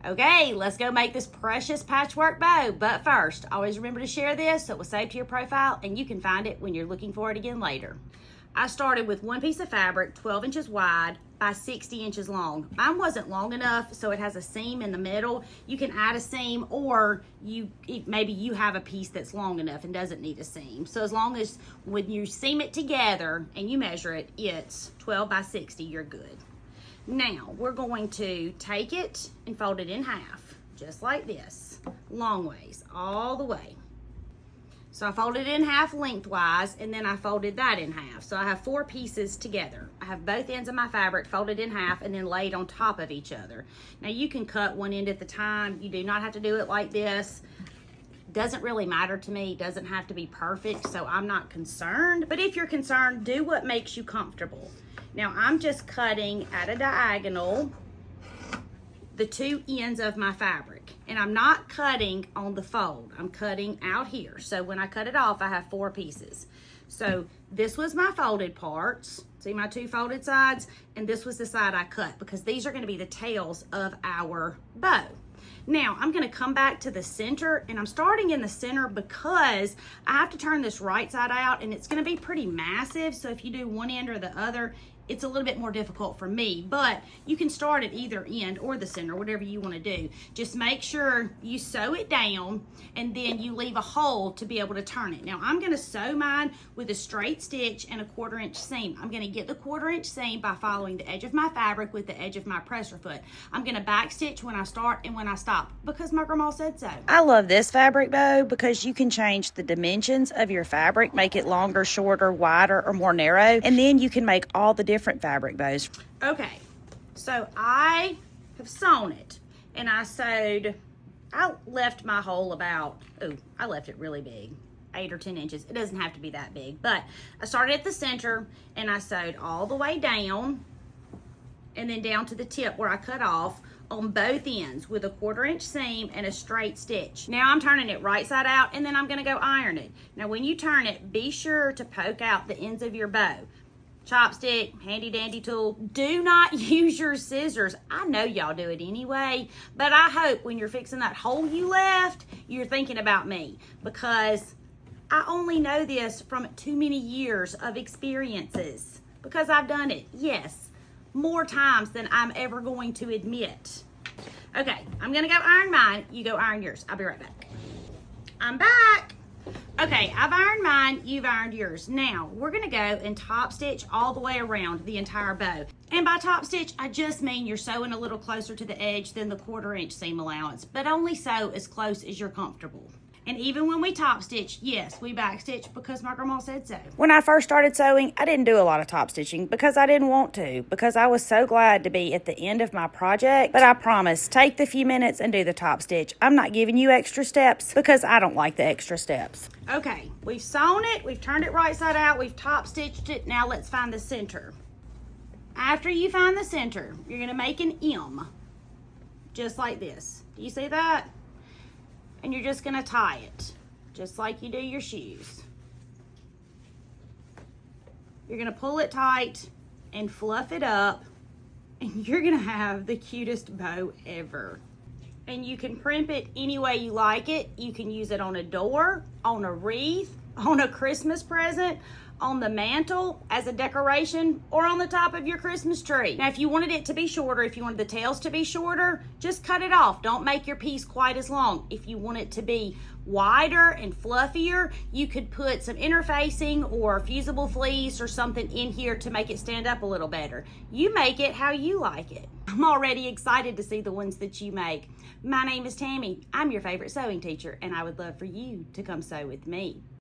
Okay, let's go make this precious patchwork bow. But first, always remember to share this so it will save to your profile and you can find it when you're looking for it again later. I started with one piece of fabric, 12 inches wide by 60 inches long. Mine wasn't long enough, so it has a seam in the middle. You can add a seam, or maybe you have a piece that's long enough and doesn't need a seam. So as long as when you seam it together and you measure it, it's 12 by 60, you're good. Now, we're going to take it and fold it in half, just like this, long ways, all the way. So I folded it in half lengthwise, and then I folded that in half. So I have 4 pieces together. I have both ends of my fabric folded in half and then laid on top of each other. Now you can cut one end at the time. You do not have to do it like this. Doesn't really matter to me. It doesn't have to be perfect, so I'm not concerned. But if you're concerned, do what makes you comfortable. Now I'm just cutting at a diagonal the 2 ends of my fabric, and I'm not cutting on the fold. I'm cutting out here. So when I cut it off, I have 4 pieces. So this was my folded parts. See my 2 folded sides? And this was the side I cut, because these are going to be the tails of our bow. Now I'm going to come back to the center, and I'm starting in the center because I have to turn this right side out, and it's going to be pretty massive. So if you do one end or the other, it's a little bit more difficult for me, but you can start at either end or the center, whatever you want to do. Just make sure you sew it down, and then you leave a hole to be able to turn it. Now I'm going to sew mine with a straight stitch and a 1/4 inch seam. I'm going to get the 1/4 inch seam by following the edge of my fabric with the edge of my presser foot. I'm going to back stitch when I start and when I stop, because my grandma said so. I love this fabric bow because you can change the dimensions of your fabric, make it longer, shorter, wider, or more narrow, and then you can make all the different fabric bows. Okay, so I have sewn it, and I left my hole about, I left it really big, 8 or 10 inches. It doesn't have to be that big, but I started at the center and I sewed all the way down and then down to the tip where I cut off on both ends with a 1/4 inch seam and a straight stitch. Now I'm turning it right side out, and then I'm going to go iron it. Now when you turn it, be sure to poke out the ends of your bow. Chopstick, handy dandy tool. Do not use your scissors. I know y'all do it anyway, but I hope when you're fixing that hole you left, you're thinking about me, because I only know this from too many years of experiences, because I've done it, yes, more times than I'm ever going to admit. Okay, I'm gonna go iron mine. You go iron yours. I'll be right back. I'm back. Okay, I've ironed mine, you've ironed yours. Now, we're gonna go and top stitch all the way around the entire bow. And by top stitch, I just mean you're sewing a little closer to the edge than the 1/4 inch seam allowance, but only sew as close as you're comfortable. And even when we top stitch, yes, we back stitch because my grandma said so. When I first started sewing, I didn't do a lot of top stitching because I didn't want to, because I was so glad to be at the end of my project. But I promise, take the few minutes and do the top stitch. I'm not giving you extra steps because I don't like the extra steps. Okay, we've sewn it, we've turned it right side out, we've top stitched it. Now let's find the center. After you find the center, you're gonna make an M, just like this. Do you see that? And you're just gonna tie it, just like you do your shoes. You're gonna pull it tight and fluff it up, and you're gonna have the cutest bow ever. And you can primp it any way you like it. You can use it on a door, on a wreath, on a Christmas present, on the mantle as a decoration, or on the top of your Christmas tree. Now, if you wanted it to be shorter, if you wanted the tails to be shorter, just cut it off. Don't make your piece quite as long. If you want it to be wider and fluffier, you could put some interfacing or fusible fleece or something in here to make it stand up a little better. You make it how you like it. I'm already excited to see the ones that you make. My name is Tammy. I'm your favorite sewing teacher, and I would love for you to come sew with me.